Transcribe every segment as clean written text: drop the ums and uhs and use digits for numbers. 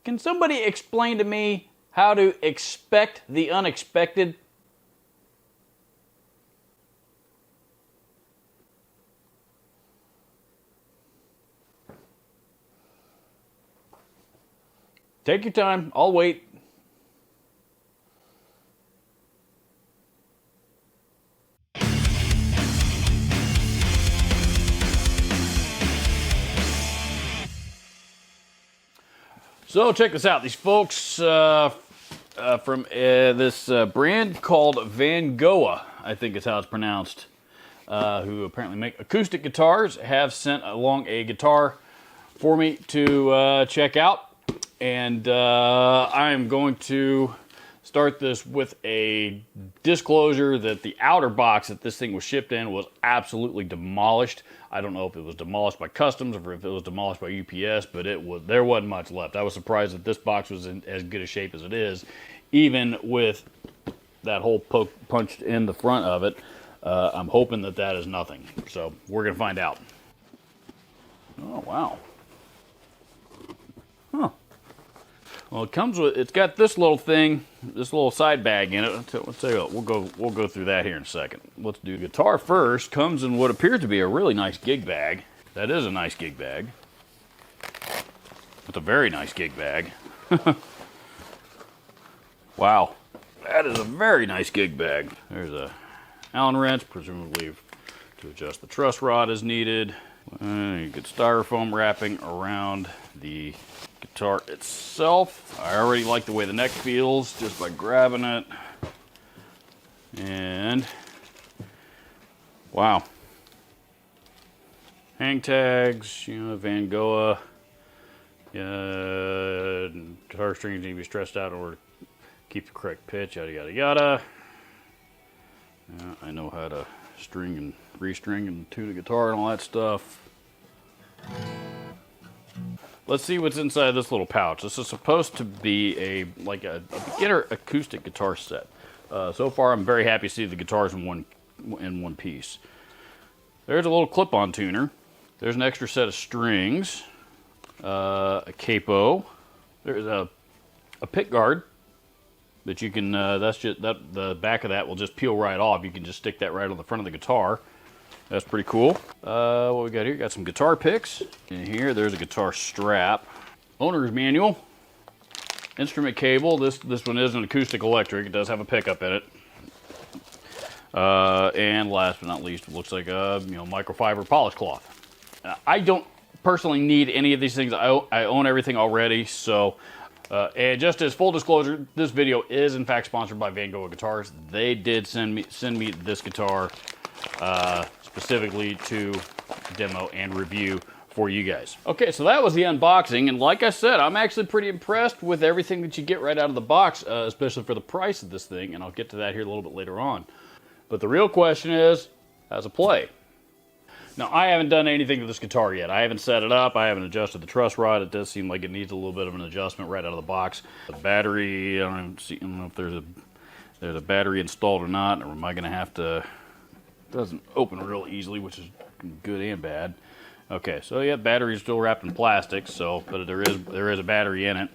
Can somebody explain to me how to expect the unexpected? Take your time. I'll wait. So check this out. These folks from this brand called Vangoa, I think is how it's pronounced, who apparently make acoustic guitars, have sent along a guitar for me to check out. And I'm going to start this with a disclosure that the outer box that this thing was shipped in was absolutely demolished. I don't know if it was demolished by customs or if it was demolished by UPS, but there wasn't much left. I was surprised that this box was in as good a shape as it is, even with that hole punched in the front of it. I'm hoping that that is nothing. So we're going to find out. Oh, wow. Huh. Well, it's got this little thing, this little side bag in it. Let's tell you what, we'll go through that here in a second. Let's do the guitar first. Comes in what appears to be a really nice gig bag. That is a nice gig bag. It's a very nice gig bag. Get That is a very nice gig bag. There's a Allen wrench, presumably to adjust the truss rod as needed. You get styrofoam wrapping around the guitar itself. I already like the way the neck feels just by grabbing it. And wow. Hang tags, you know, Vangoa. Guitar strings need to be stressed out in order to keep the correct pitch, yada yada yada. I know how to string and restring and tune a guitar and all that stuff. Let's see what's inside this little pouch. This is supposed to be a beginner acoustic guitar set. So far, I'm very happy to see the guitars in one piece. There's a little clip-on tuner. There's an extra set of strings, a capo. There's a pick guard that you can. The back of that will just peel right off. You can just stick that right on the front of the guitar. That's pretty cool. What we got here? Got some guitar picks. In here, there's a guitar strap. Owner's manual. Instrument cable. This one is an Acoustic-Electric. It does have a pickup in it. And last but not least, it looks like a microfiber polish cloth. I don't personally need any of these things. I own everything already. So, and just as full disclosure, this video is in fact sponsored by Vangoa Guitars. They did send me this guitar specifically to demo and review for you guys. Okay, so that was the unboxing, and like I said, I'm actually pretty impressed with everything that you get right out of the box, especially for the price of this thing, and I'll get to that here a little bit later on. But the real question is, how's it play? Now, I haven't done anything to this guitar yet. I haven't set it up, I haven't adjusted the truss rod. It does seem like it needs a little bit of an adjustment right out of the box. The battery, I don't know if there's a battery installed or not, or am I gonna have to... It doesn't open real easily, which is good and bad. Okay, so yeah, battery's still wrapped in plastic, but there is a battery in it.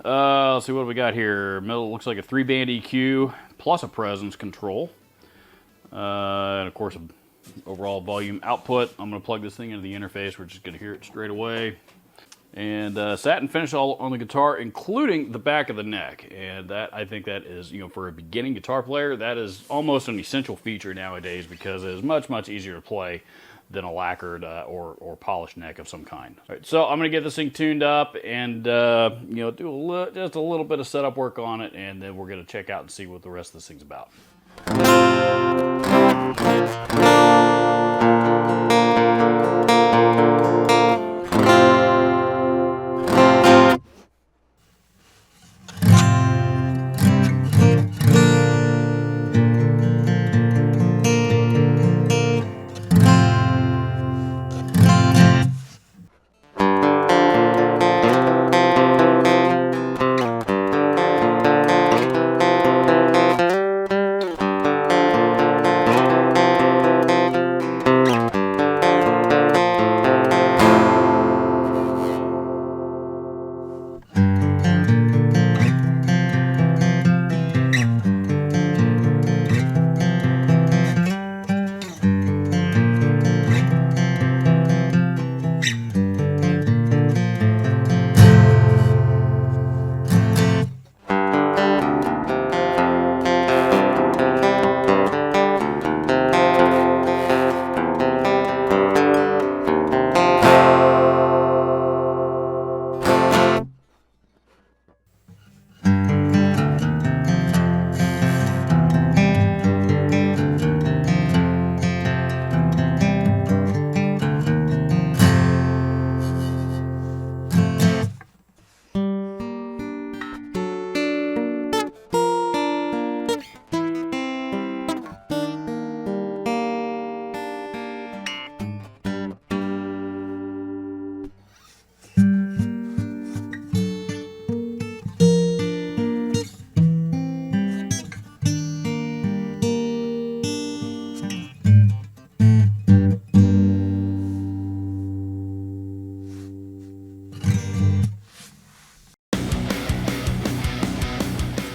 Let's see what we got here. Middle looks like a 3-band EQ plus a presence control, and of course, overall volume output. I'm going to plug this thing into the interface. We're just going to hear it straight away. And satin finish all on the guitar, including the back of the neck. And that, I think that is, for a beginning guitar player, that is almost an essential feature nowadays because it is much, much easier to play than a lacquered or polished neck of some kind. All right, so I'm going to get this thing tuned up and do just a little bit of setup work on it, and then we're going to check out and see what the rest of this thing's about.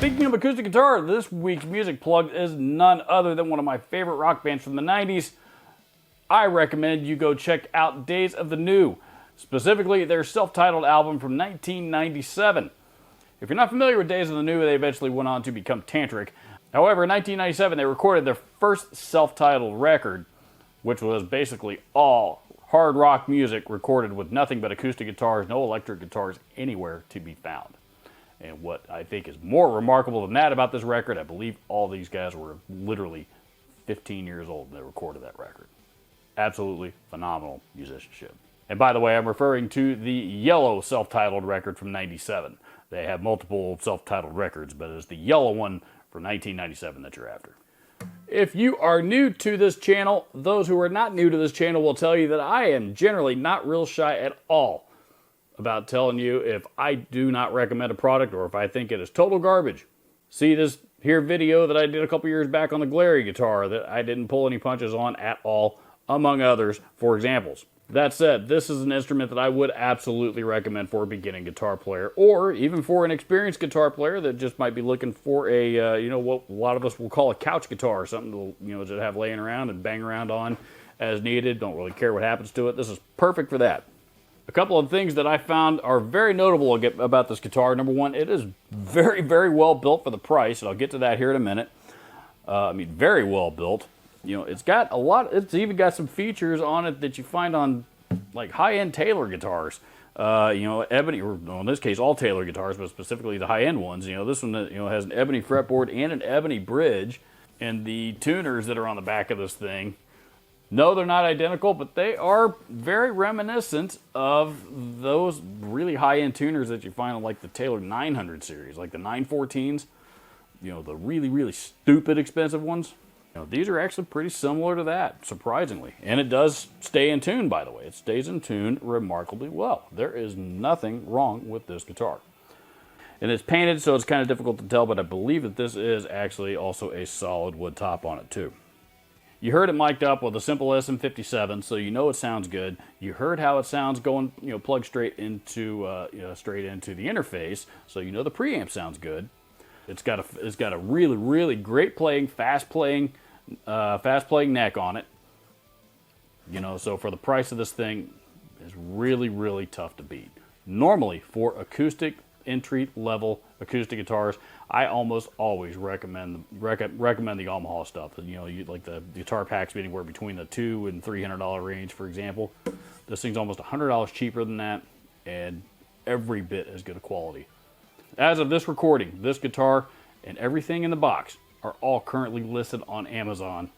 Speaking of acoustic guitar, this week's music plug is none other than one of my favorite rock bands from the 90s. I recommend you go check out Days of the New, specifically their self-titled album from 1997. If you're not familiar with Days of the New, they eventually went on to become Tantric. However, in 1997, they recorded their first self-titled record, which was basically all hard rock music recorded with nothing but acoustic guitars, no electric guitars anywhere to be found. And what I think is more remarkable than that about this record, I believe all these guys were literally 15 years old when they recorded that record. Absolutely phenomenal musicianship. And by the way, I'm referring to the yellow self-titled record from 97. They have multiple self-titled records, but it's the yellow one from 1997 that you're after. If you are new to this channel, those who are not new to this channel will tell you that I am generally not real shy at all about telling you if I do not recommend a product or if I think it is total garbage. See this here video that I did a couple years back on the Glary guitar that I didn't pull any punches on at all, among others, for examples. That said, this is an instrument that I would absolutely recommend for a beginning guitar player, or even for an experienced guitar player that just might be looking for a, what a lot of us will call a couch guitar, something to, to have laying around and bang around on as needed. Don't really care what happens to it. This is perfect for that. A couple of things that I found are very notable about this guitar. Number one, it is very, very well built for the price, and I'll get to that here in a minute. Very well built. It's got it's even got some features on it that you find on like high-end Taylor guitars. Ebony, or in this case, all Taylor guitars, but specifically the high-end ones. This one, has an ebony fretboard and an ebony bridge, and the tuners that are on the back of this thing, no, they're not identical, but they are very reminiscent of those really high-end tuners that you find on like the Taylor 900 series, like the 914s, the really, really stupid expensive ones. These are actually pretty similar to that, surprisingly. And it does stay in tune, by the way. It stays in tune remarkably well. There is nothing wrong with this guitar. And it's painted, so it's kind of difficult to tell, but I believe that this is actually also a solid wood top on it, too. You heard it mic'd up with a simple SM57, so you know it sounds good. You heard how it sounds going, plugged straight into the interface, so you know the preamp sounds good. It's got a really, really great fast playing neck on it. So for the price of this thing, it's really, really tough to beat. Normally, for acoustic entry-level acoustic guitars, I almost always recommend the Yamaha stuff. You like the guitar packs anywhere between the $200 and $300 range, for example. This thing's almost $100 cheaper than that, and every bit as good a quality. As of this recording, this guitar and everything in the box are all currently listed on Amazon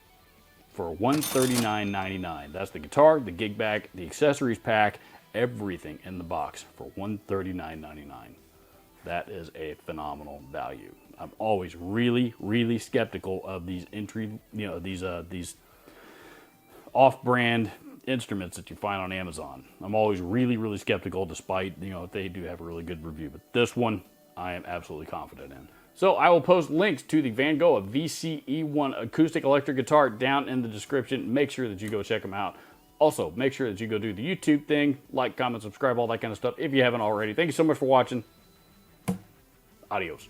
for $139.99. That's the guitar, the gig bag, the accessories pack, everything in the box for $139.99. That is a phenomenal value. I'm always really, really skeptical of these these off-brand instruments that you find on Amazon. I'm always really, really skeptical, despite if they do have a really good review. But this one, I am absolutely confident in. So I will post links to the Vangoa VCE-1 acoustic-electric guitar down in the description. Make sure that you go check them out. Also, make sure that you go do the YouTube thing, like, comment, subscribe, all that kind of stuff if you haven't already. Thank you so much for watching. Adios.